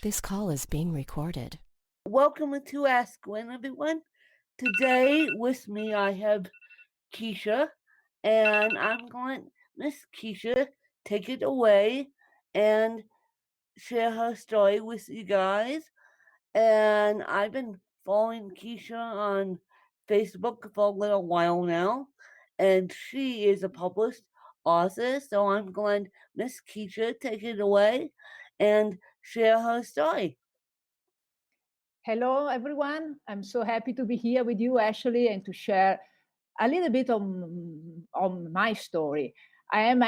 This call is being recorded. Welcome to Ask Gwen, everyone. Today with me I have Keisha, and I'm going to Miss Keisha take it away and share her story with you guys. And I've been following Keisha on Facebook for a little while now, and she is a published author, so I'm going to Miss Keisha take it away and share her story. Hello, everyone. I'm so happy to be here with you, Ashley, and to share a little bit on my story. I am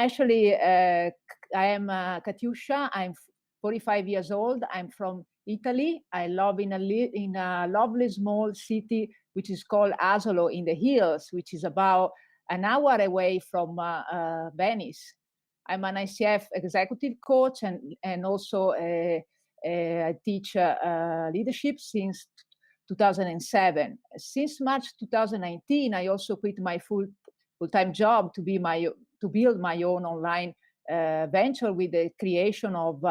Katiuscia. I'm 45 years old. I'm from Italy. I live in a lovely small city which is called Asolo in the hills, which is about an hour away from Venice. I'm an ICF executive coach and also I teach leadership since 2007. Since March 2019, I also quit my full-time job to build my own online venture with the creation of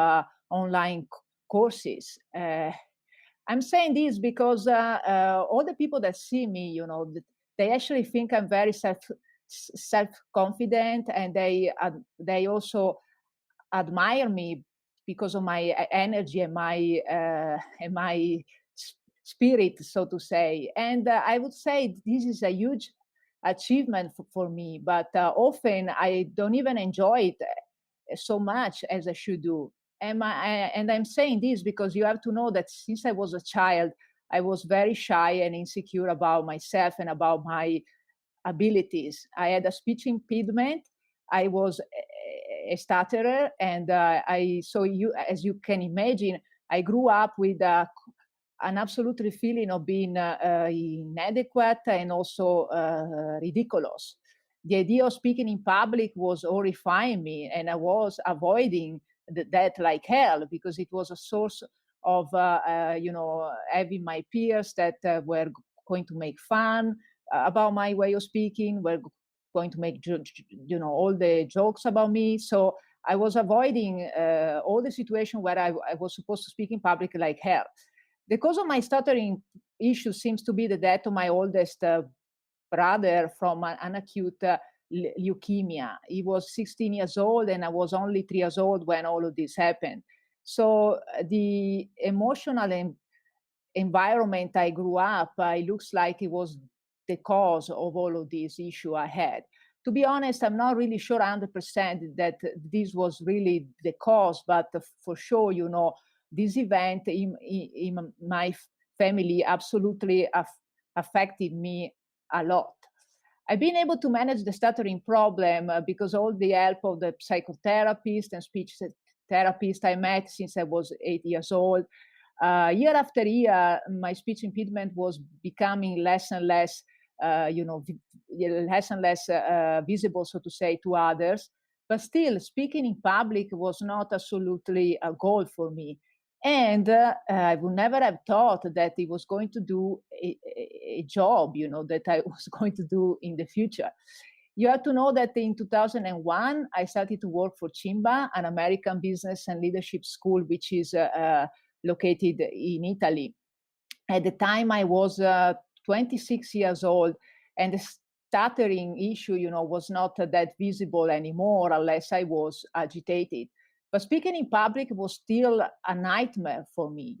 online courses. I'm saying this because all the people that see me, they actually think I'm very self-confident, and they also admire me because of my energy and my spirit, so to say. And I would say this is a huge achievement for me, but often I don't even enjoy it so much as I should do. And I'm saying this because you have to know that since I was a child, I was very shy and insecure about myself and about my abilities. I had a speech impediment. I was a stutterer, and as you can imagine, I grew up with an absolute feeling of being inadequate and also ridiculous. The idea of speaking in public was horrifying me, and I was avoiding that like hell because it was a source of, having my peers that were going to make fun about my way of speaking, were going to make all the jokes about me. So I was avoiding all the situation where I was supposed to speak in public like hell. The cause of my stuttering issue seems to be the death of my oldest brother from an acute leukemia. He was 16 years old, and I was only 3 years old when all of this happened. So the emotional environment I grew up, it looks like it was the cause of all of these issue I had. To be honest, I'm not really sure 100% that this was really the cause, but for sure, this event in my family absolutely affected me a lot. I've been able to manage the stuttering problem because all the help of the psychotherapist and speech therapist I met since I was 8 years old. Year after year, my speech impediment was becoming less and less, less and less visible, so to say, to others. But still, speaking in public was not absolutely a goal for me. And I would never have thought that it was going to do a job, that I was going to do in the future. You have to know that in 2001, I started to work for Cimba, an American business and leadership school, which is located in Italy. At the time, I was 26 years old, and the stuttering issue, was not that visible anymore unless I was agitated. But speaking in public was still a nightmare for me,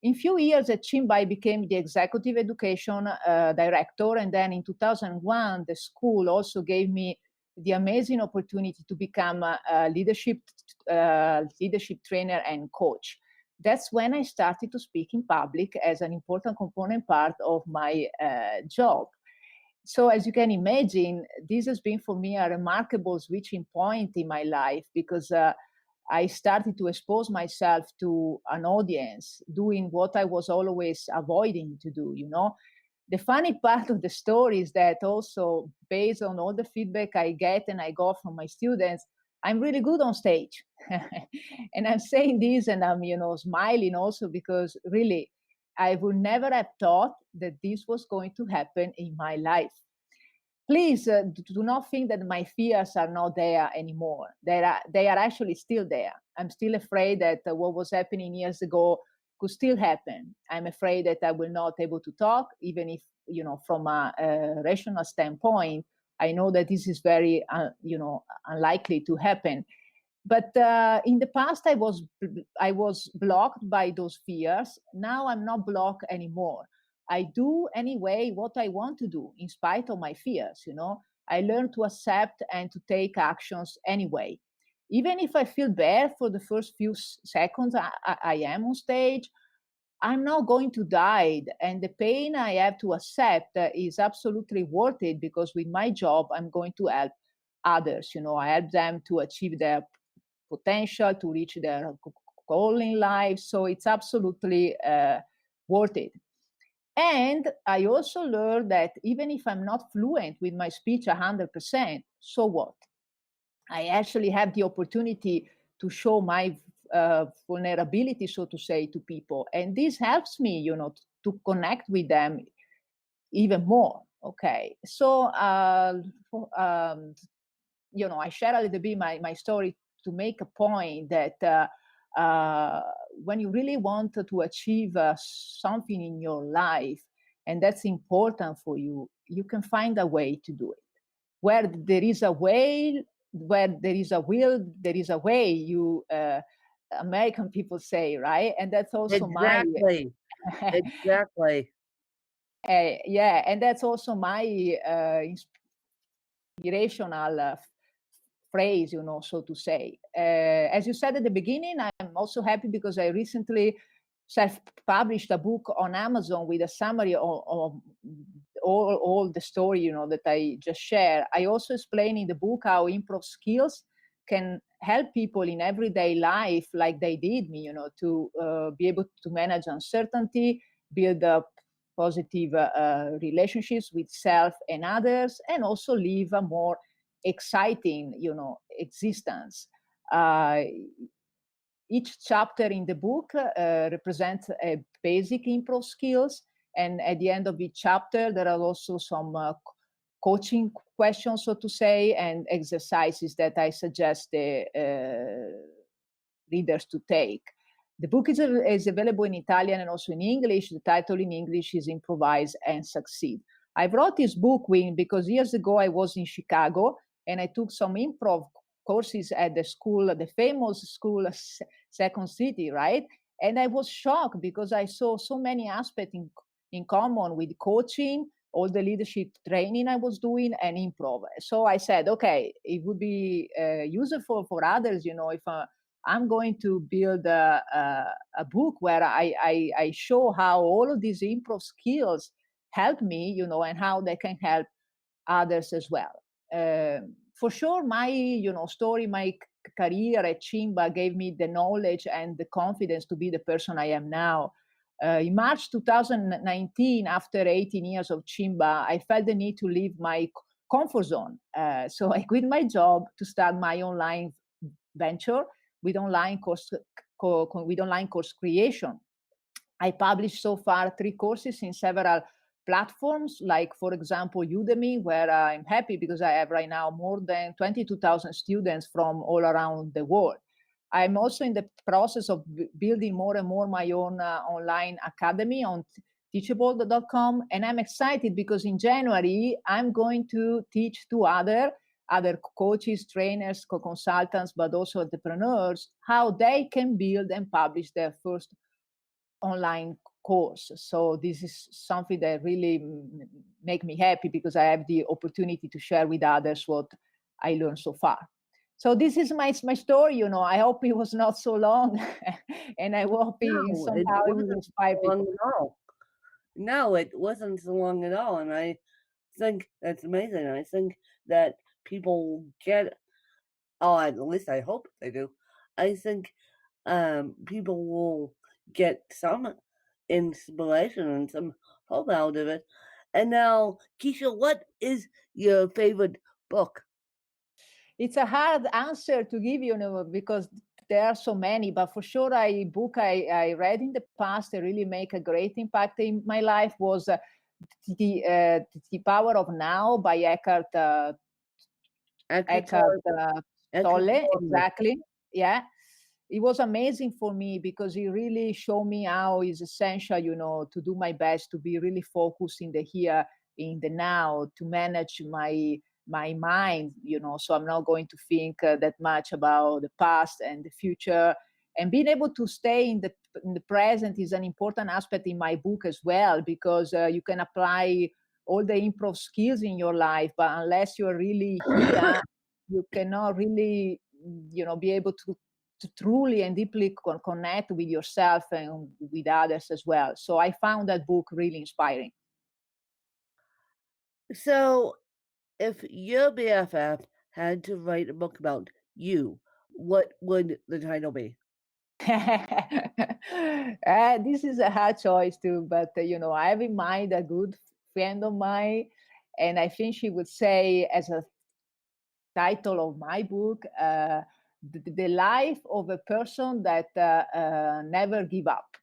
In few years at Cimba, I became the executive education director, and then in 2001, the school also gave me the amazing opportunity to become a leadership trainer and coach. That's when I started to speak in public as an important component part of my job. So as you can imagine, this has been for me a remarkable switching point in my life because I started to expose myself to an audience doing what I was always avoiding to do, The funny part of the story is that also based on all the feedback I get and I got from my students, I'm really good on stage. And I'm saying this and I'm, smiling also because really, I would never have thought that this was going to happen in my life. please do not think that my fears are not there anymore. They are actually still there. I'm still afraid that what was happening years ago could still happen. I'm afraid that I will not able to talk, even if, from a rational standpoint, I know that this is very, unlikely to happen. But in the past, I was blocked by those fears. Now I'm not blocked anymore. I do anyway what I want to do, in spite of my fears. I learn to accept and to take actions anyway. Even if I feel bad for the first few seconds I am on stage, I'm not going to die. And the pain I have to accept is absolutely worth it, because with my job, I'm going to help others. I help them to achieve their potential, to reach their goal in life. So it's absolutely worth it. And I also learned that even if I'm not fluent with my speech 100%, so what? I actually have the opportunity to show my vulnerability, so to say, to people. And this helps me, to connect with them even more. Okay. So, I share a little bit my story to make a point that when you really want to achieve something in your life, and that's important for you, you can find a way to do it. Where there is a way, where there is a will, there is a way. You American people say, right? And that's also Exactly. Exactly. yeah, and that's also my inspirational phrase, so to say. As you said at the beginning, I'm also happy because I recently self-published a book on Amazon with a summary of all the story, that I just shared. I also explain in the book how improv skills can help people in everyday life, like they did me, to be able to manage uncertainty, build up positive relationships with self and others, and also live a more exciting, existence. Each chapter in the book represents a basic improv skills, and at the end of each chapter, there are also some coaching questions, so to say, and exercises that I suggest the readers to take. The book is available in Italian and also in English. The title in English is Improvise and Succeed. I wrote this book because years ago I was in Chicago and I took some improv courses at the school, the famous school, Second City, right? And I was shocked because I saw so many aspects in common with coaching, all the leadership training I was doing, and improv. So I said, okay, it would be useful for others, if I'm going to build a book where I show how all of these improv skills help me, and how they can help others as well. For sure, my story, my career at Chimba gave me the knowledge and the confidence to be the person I am now. In March 2019, after 18 years of Chimba, I felt the need to leave my comfort zone. So I quit my job to start my online venture with online course creation. I published so far 3 courses in several platforms, like, for example, Udemy, where I'm happy because I have right now more than 22,000 students from all around the world. I'm also in the process of building more and more my own online academy on teachable.com. And I'm excited because in January, I'm going to teach to other coaches, trainers, consultants, but also entrepreneurs, how they can build and publish their first online course. So this is something that really make me happy because I have the opportunity to share with others what I learned so far. So this is my story. I hope it was not so long, and I hope somehow it will inspire people. No, it wasn't so long at all, and I think that's amazing. I think that people get, at least I hope they do. I think people will get some inspiration and some hope out of it. And now, Keisha, what is your favorite book? It's a hard answer to give you, because there are so many, but for sure a book I read in the past that really make a great impact in my life was The Power of Now by Eckhart Tolle, exactly. Yeah. It was amazing for me because it really showed me how it's essential, to do my best to be really focused in the here, in the now, to manage my mind, so I'm not going to think that much about the past and the future. And being able to stay in the present is an important aspect in my book as well, because you can apply all the improv skills in your life, but unless you're really here, you cannot really, be able to truly and deeply connect with yourself and with others as well. So I found that book really inspiring. So, if your BFF had to write a book about you, what would the title be? This is a hard choice too, but I have in mind a good friend of mine, and I think she would say, as a title of my book, the life of a person that never give up.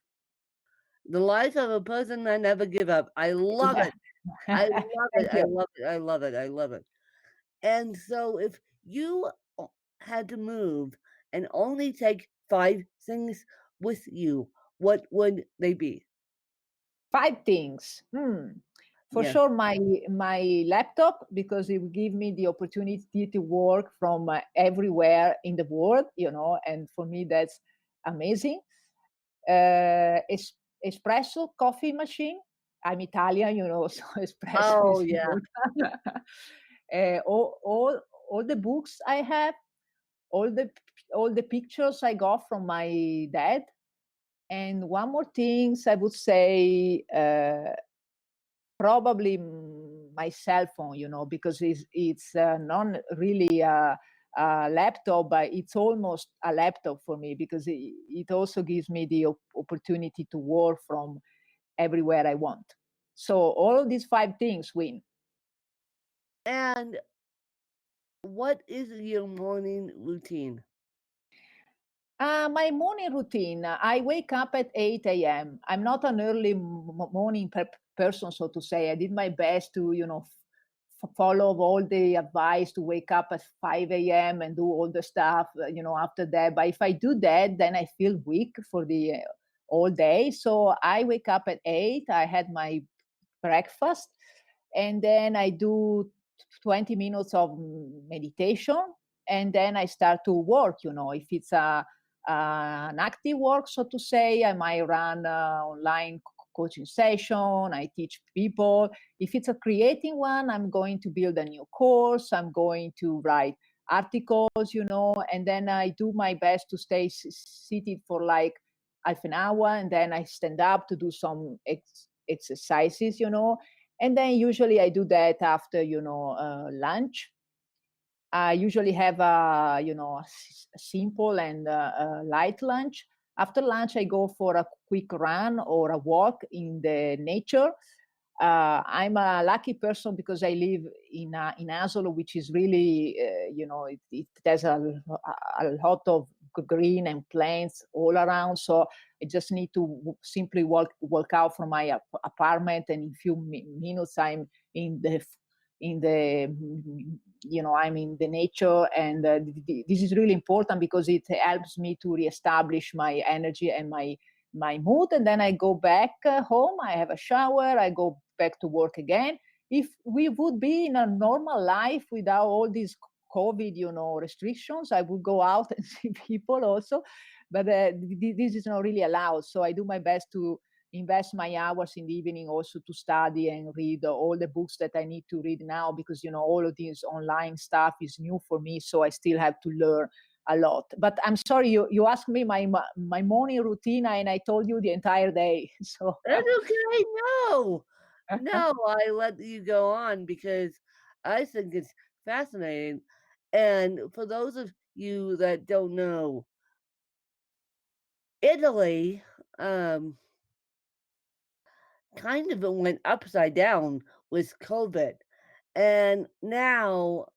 The life of a person that never give up. I love it. I love it. Thank I you. love it. I love it. I love it. And so, if you had to move and only take 5 things with you, what would they be? 5 things. For Yeah. sure, my laptop, because it will give me the opportunity to work from everywhere in the world, and for me that's amazing. Espresso coffee machine. I'm Italian, so espresso Oh is yeah. important. All the books I have, all the all the pictures I got from my dad, and one more things I would say. Probably my cell phone, because it's not really a laptop, but it's almost a laptop for me, because it also gives me the opportunity to work from everywhere I want. So all of these 5 things win. And what is your morning routine? My morning routine, I wake up at 8 a.m. I'm not an early morning person, so to say. I did my best to, follow all the advice to wake up at 5 a.m. and do all the stuff, after that. But if I do that, then I feel weak for the all day. So I wake up at 8. I had my breakfast, and then I do 20 minutes of meditation, and then I start to work. If it's an active work, so to say, I might run online coaching session. I teach people. If it's a creating one, I'm going to build a new course. I'm going to write articles, and then I do my best to stay seated for like half an hour, and then I stand up to do some exercises, and then usually I do that after, lunch. I usually have a simple and light lunch. After lunch, I go for a quick run or a walk in the nature. I'm a lucky person because I live in Asolo, which is really, it has a lot of green and plants all around. So I just need to simply walk out from my apartment, and in few minutes I'm in the I'm in the nature, and this is really important because it helps me to reestablish my energy and my mood. And then I go back home, I have a shower, I go back to work again. If we would be in a normal life without all these COVID, restrictions, I would go out and see people also, but this is not really allowed. So I do my best to invest my hours in the evening also to study and read all the books that I need to read now, because all of this online stuff is new for me, so I still have to learn a lot. But I'm sorry, you asked me my morning routine, and I told you the entire day. So That's okay. No, no, I let you go on because I think it's fascinating. And for those of you that don't know, Italy kind of went upside down with COVID. And now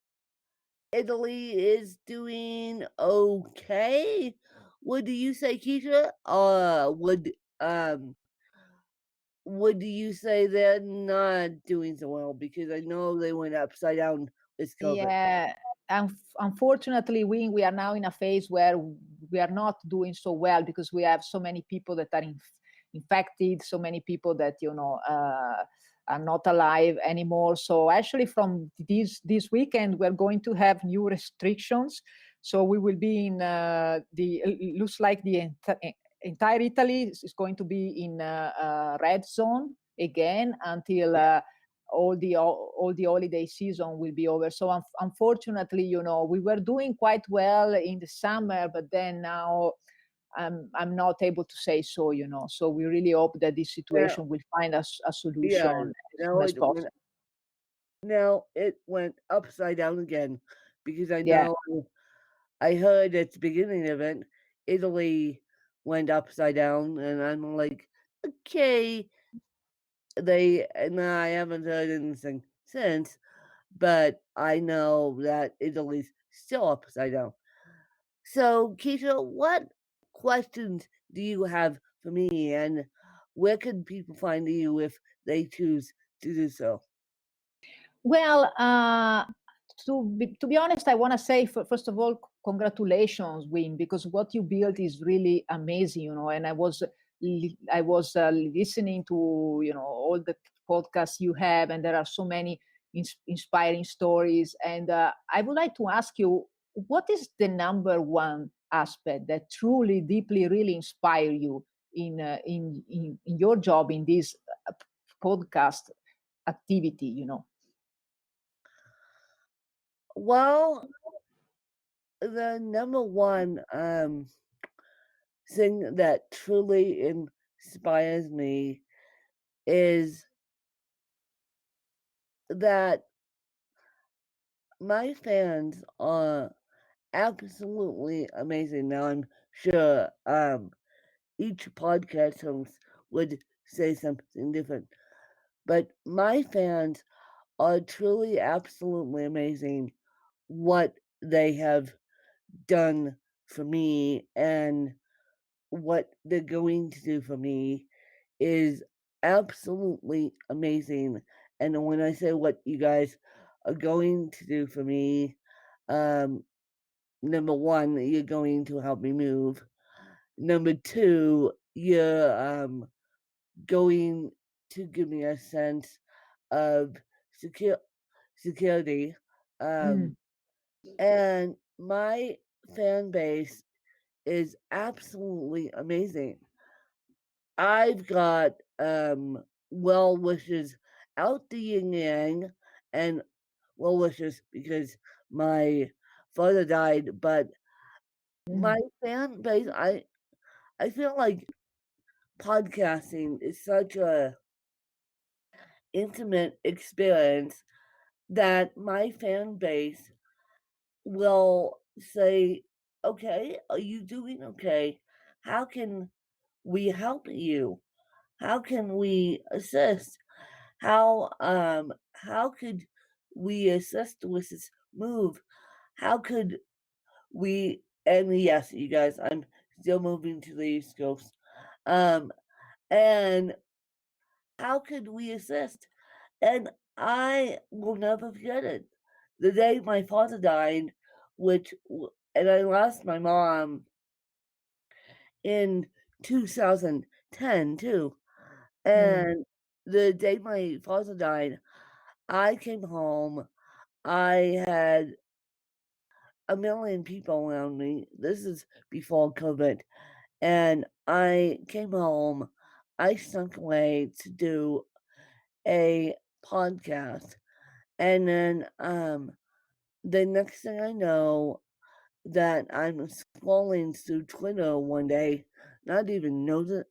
Italy is doing okay. What do you say, Keisha? Would um would you say they're not doing so well? Because I know they went upside down with COVID. Yeah, unfortunately, we are now in a phase where we are not doing so well because we have so many people that are infected, so many people that are not alive anymore. So actually, from this weekend, we're going to have new restrictions. So we will be in the looks like the entire Italy is going to be in red zone again until. All the holiday season will be over. So unfortunately, we were doing quite well in the summer, but then now I'm not able to say so. So we really hope that this Now, situation will find us a yeah, solution as soon now as it went possible. now it went upside down again because I Yeah. know I heard at the beginning of it, Italy went upside down, and I'm like, okay, and I haven't heard anything since, but I know that Italy's still upside down. So, Keisha, what questions do you have for me, and where can people find you if they choose to do so? Well, to be honest, I want to say first of all, congratulations, Wim, because what you built is really amazing, And I was listening to all the podcasts you have, and there are so many inspiring stories. And I would like to ask you, what is the number one aspect that truly, deeply, really inspire you in your job in this podcast activity? Well, the number one thing that truly inspires me is that my fans are absolutely amazing. Now, I'm sure each podcast host would say something different, but my fans are truly absolutely amazing what they have done for me, and what they're going to do for me is absolutely amazing. And when I say what you guys are going to do for me, um, number one, you're going to help me move. Number two, you're going to give me a sense of security. Mm, Um, and my fan base is absolutely amazing. I've got well wishes out the yin yang, and well wishes because my father died, but my mm, fan base, I feel like podcasting is such a intimate experience that my fan base will say, okay, are you doing okay? How can we help you? How can we assist? How could we assist with this move? How could we, and yes, you guys, I'm still moving to the East Coast. Um and how could we assist? And I will never forget it. The day my father died, and I lost my mom in 2010 too. mm, And the day my father died, I came home. I had a million people around me. This is before COVID. And I came home. I snuck away to do a podcast. And then the next thing I know, that I'm scrolling through Twitter one day, not even notice,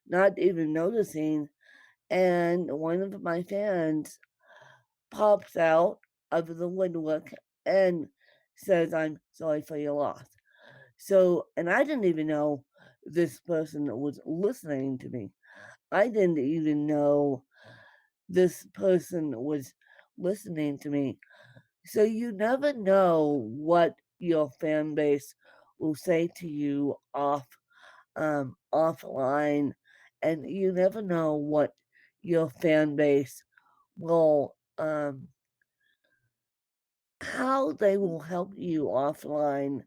not even noticing, and one of my fans pops out of the woodwork and says, "I'm sorry for your loss." So, and I didn't even know this person was listening to me. I didn't even know this person was listening to me. So you never know what your fan base will say to you offline, and you never know what your fan base will how they will help you offline.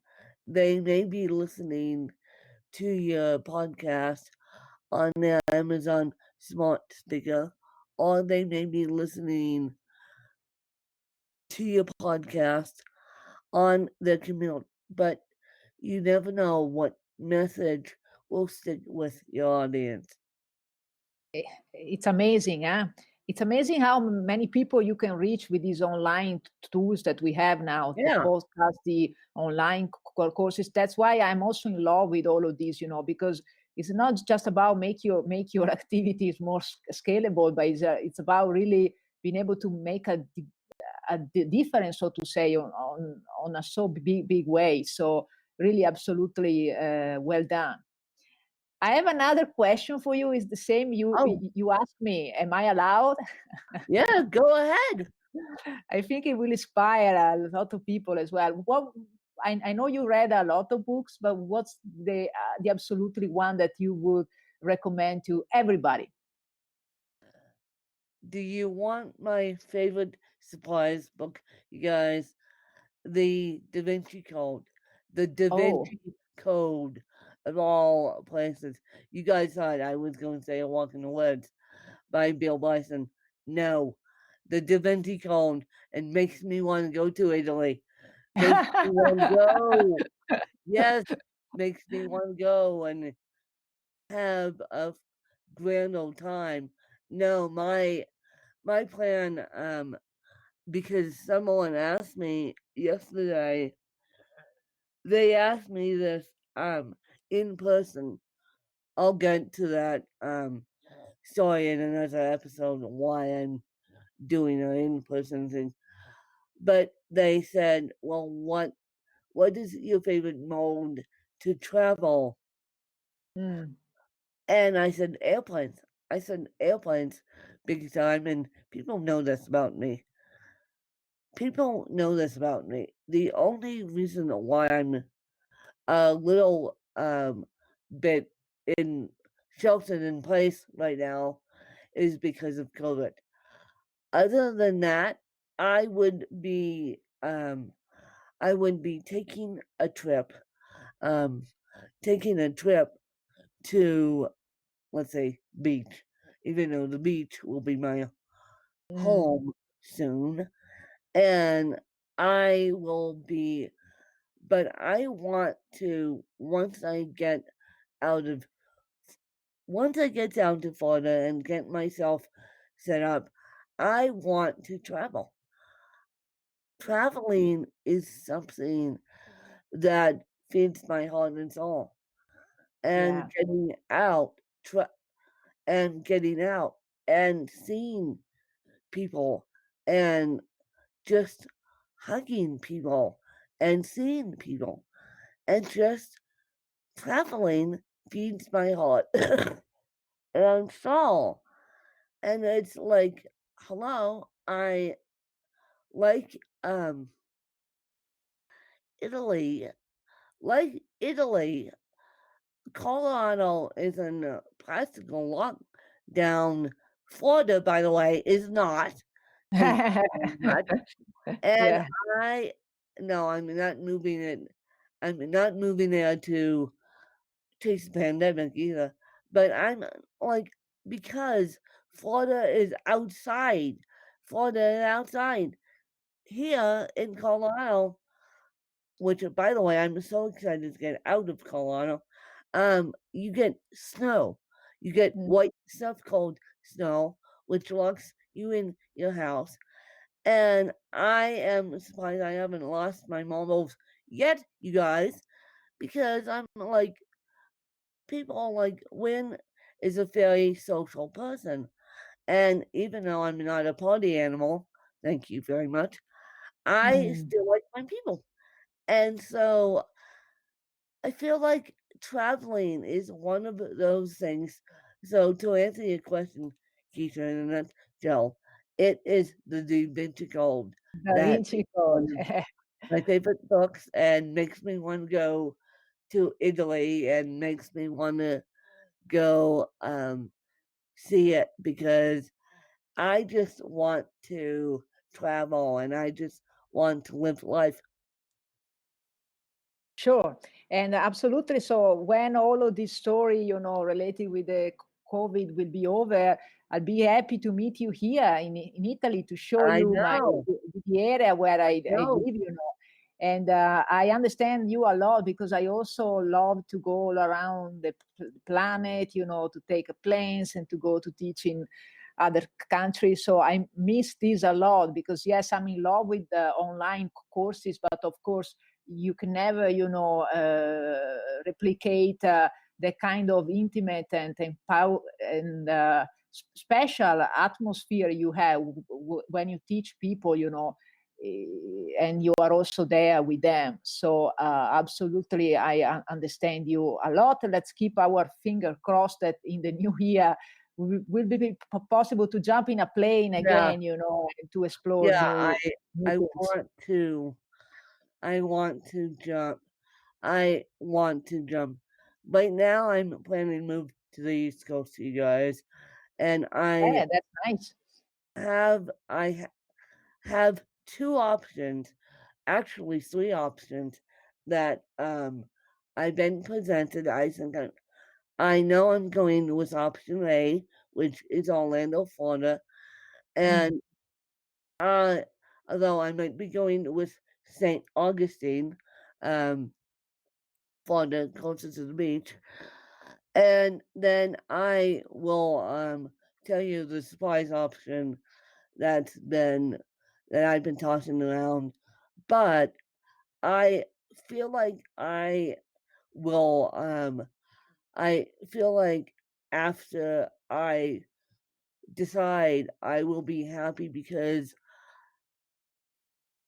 They may be listening to your podcast on their Amazon smart speaker, or they may be listening to your podcast on their commute. But you never know what message will stick with your audience. It's amazing, huh? It's amazing how many people you can reach with these online tools that we have now, the Yeah. podcast, the online courses. That's why I'm also in love with all of these, because it's not just about make your activities more scalable, but it's about really being able to make a difference, so to say, on a so big way. So really, absolutely well done. I have another question for you. Is the same Oh, you asked me, am I allowed? yeah, go ahead. I think it will inspire a lot of people as well. What I know you read a lot of books, but what's the absolutely one that you would recommend to everybody? Do you want my favorite surprise book, you guys? The Da Vinci Code. The Da Oh, Vinci Code of all places. You guys thought I was going to say A Walk in the Woods by Bill Bryson. No. The Da Vinci Code. It makes me want to go to Italy. Makes me want to go. Yes. Makes me want to go and have a grand old time. No, my plan, because someone asked me yesterday, they asked me this in person. I'll get to that story in another episode of why I'm doing an in person thing. But they said, well, what is your favorite mode to travel? mm, And I said airplanes. I said airplanes big time, and people know this about me. People know this about me. The only reason why I'm a little bit in sheltered in place right now is because of COVID. Other than that, I would be um, I would be um, taking a trip to, let's say, beach, even though the beach will be my mm, home soon, and I will be. But I want to out of once I get down to Florida and get myself set up, I want to travel. Traveling is something that feeds my heart and soul. And yeah. tra- getting out and seeing people and just hugging people and seeing people and just traveling feeds my heart and soul. And it's like, hello, I like Italy. Like Italy, Colorado is in a practical lockdown. Florida, by the way, is not. Thank you very much. And Yeah. I, no, I'm not moving there to chase the pandemic either. But I'm like, because Florida is outside. Florida is outside. Here in Colorado, which by the way, I'm so excited to get out of Colorado. You get snow. You get Mm, white stuff called snow, which locks you in your house. And I am surprised I haven't lost my marbles yet, you guys, because I'm like, people like Win is a very social person. And even though I'm not a party animal, thank you very much, I mm. still like my people. And so I feel like traveling is one of those things. So to answer your question, Keisha, in a nutshell, it is the Da Vinci Code Da that Vinci is Code. one of my favorite books and makes me want to go to Italy and makes me want to go see it because I just want to travel and I just want to live life. Sure, and absolutely. So when all of this story, related with the COVID will be over, I'll be happy to meet you here in Italy to show I you know. the area where I No. live. And I understand you a lot because I also love to go all around the planet, to take planes and to go to teach in other countries. So I miss this a lot because yes, I'm in love with the online courses, but of course you can never, replicate the kind of intimate and empower and special atmosphere you have when you teach people, and you are also there with them. So absolutely, I understand you a lot. Let's keep our finger crossed that in the new year will be possible to jump in a plane Yeah. again, and to explore Yeah, new I things. want to jump. I want to jump. Right now I'm planning to move to the East Coast, you guys, and Yeah, that's nice. I have two options, actually three options that I've been presented. I know I'm going with option A, which is Orlando, Florida, Mm. and although I might be going with St. Augustine, um, Florida, closer to the beach, and then I will tell you the surprise option that's been that I've been tossing around, but I feel like will I feel like after I decide I will be happy because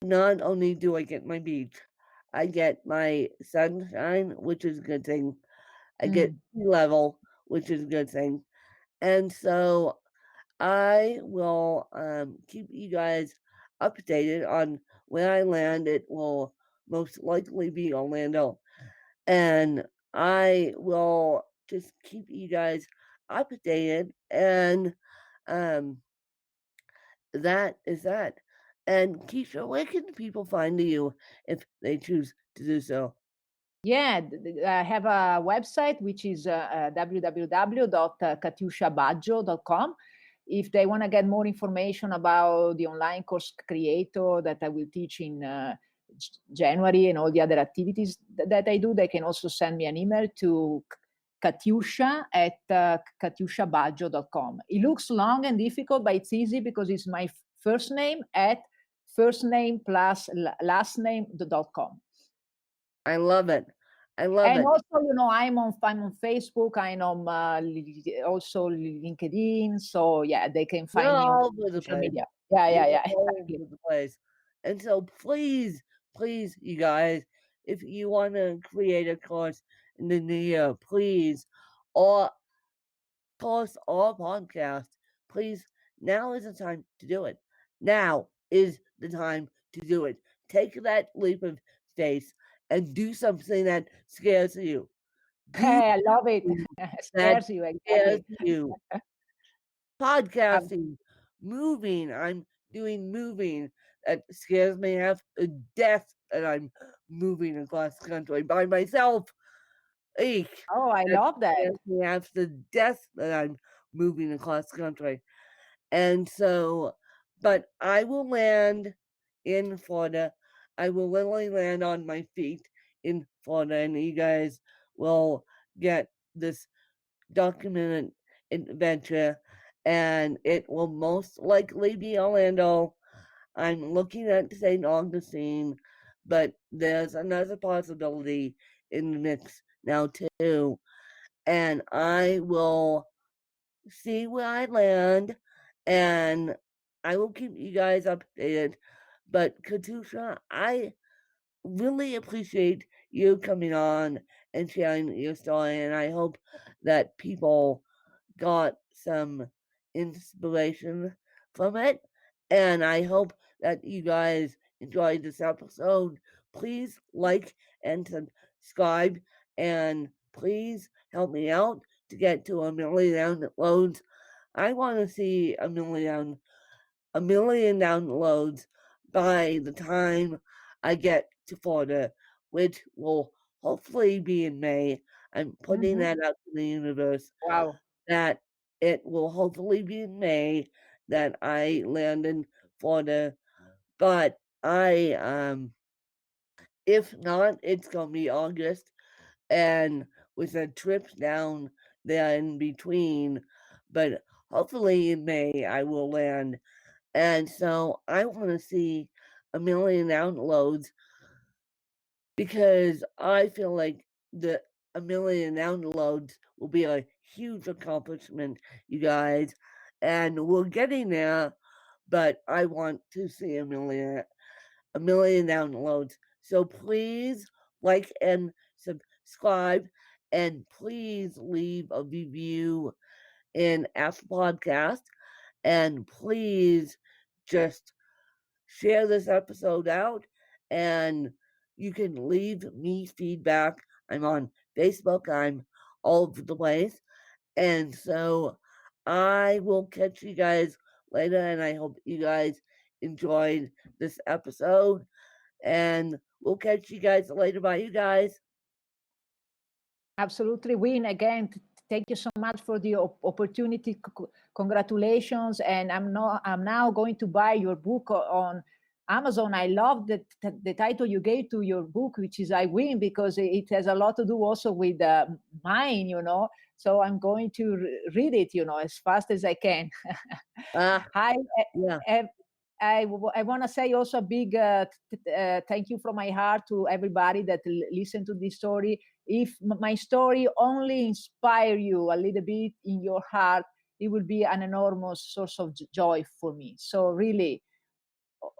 not only do I get my beach, I get my sunshine, which is a good thing. I get Mm. sea level, which is a good thing. And so I will keep you guys updated on where I land. It will most likely be Orlando. And I will just keep you guys updated. And um, that is that. And Keisha, where can people find you if they choose to do so? Yeah, I have a website which is www.katiusciabaggio.com. If they want to get more information about the online course creator that I will teach in January and all the other activities that I do, they can also send me an email to Katiuscia at katiusciabaggio.com. It looks long and difficult, but it's easy because it's my first name at first name plus last name.com. I love it. I love And it. also, I'm on Facebook. I'm on also LinkedIn. So yeah, they can You're find me on all over the social place. media. Yeah, You're yeah, yeah. all Exactly. over the place. And so please, please, you guys, if you want to create a course in the new year, please, or course or podcast, please, now is the time to do it. Now is the time to do it. Take that leap of faith and do something that scares you. Do Hey, I love it. something that Scares you scares exactly. you. Um, Podcasting, moving. I'm doing moving. That scares me half to death that I'm moving across the country by myself. Eek. oh, I That love that. scares me half to death that I'm moving across the country. And so, but I will land in Florida. I will literally land on my feet in Florida, and you guys will get this documented adventure, and it will most likely be Orlando. I'm looking at St. Augustine, but there's another possibility in the mix now too. And I will see where I land, and I will keep you guys updated. But Katiuscia, I really appreciate you coming on and sharing your story, and I hope that people got some inspiration from it. And I hope that you guys enjoyed this episode. Please like and subscribe, and please help me out to get to 1 million downloads. I want to see a million downloads by the time I get to Florida, which will hopefully be in May. I'm putting Mhm. that out to the universe Wow. that it will hopefully be in May that I land in Florida. But if not, it's gonna be August, and with a trip down there in between. But hopefully in May I will land, and so I want to see a million downloads because I feel like a million downloads will be a huge accomplishment, you guys, and we're getting there. But I want to see a million downloads. So please like and subscribe, and please leave a review in Apple Podcast, and please just share this episode out, and you can leave me feedback. I'm on Facebook. I'm all over the place. And so I will catch you guys later, and I hope you guys enjoyed this episode. And we'll catch you guys later. Bye, you guys. Absolutely, Win. Again, thank you so much for the opportunity. Congratulations, and I'm now going to buy your book on Amazon. I love the title you gave to your book, which is "I Win," because it has a lot to do also with mine. So I'm going to read it, as fast as I can. Hi, Yeah. I want to say also a big thank you from my heart to everybody that listened to this story. If my story only inspire you a little bit in your heart, it will be an enormous source of joy for me. So really,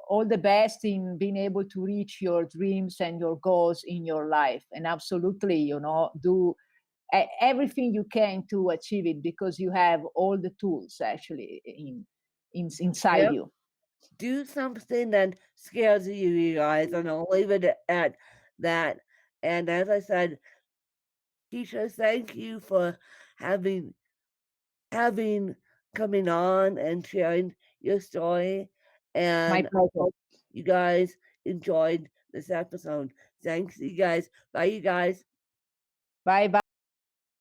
all the best in being able to reach your dreams and your goals in your life. And absolutely, do everything you can to achieve it, because you have all the tools actually inside Yep. you. Do something that scares you guys, and I'll leave it at that. And as I said, Keisha, thank you for having coming on and sharing your story. My And I pleasure. hope you guys enjoyed this episode. Thanks, you guys. Bye, you guys. Bye bye.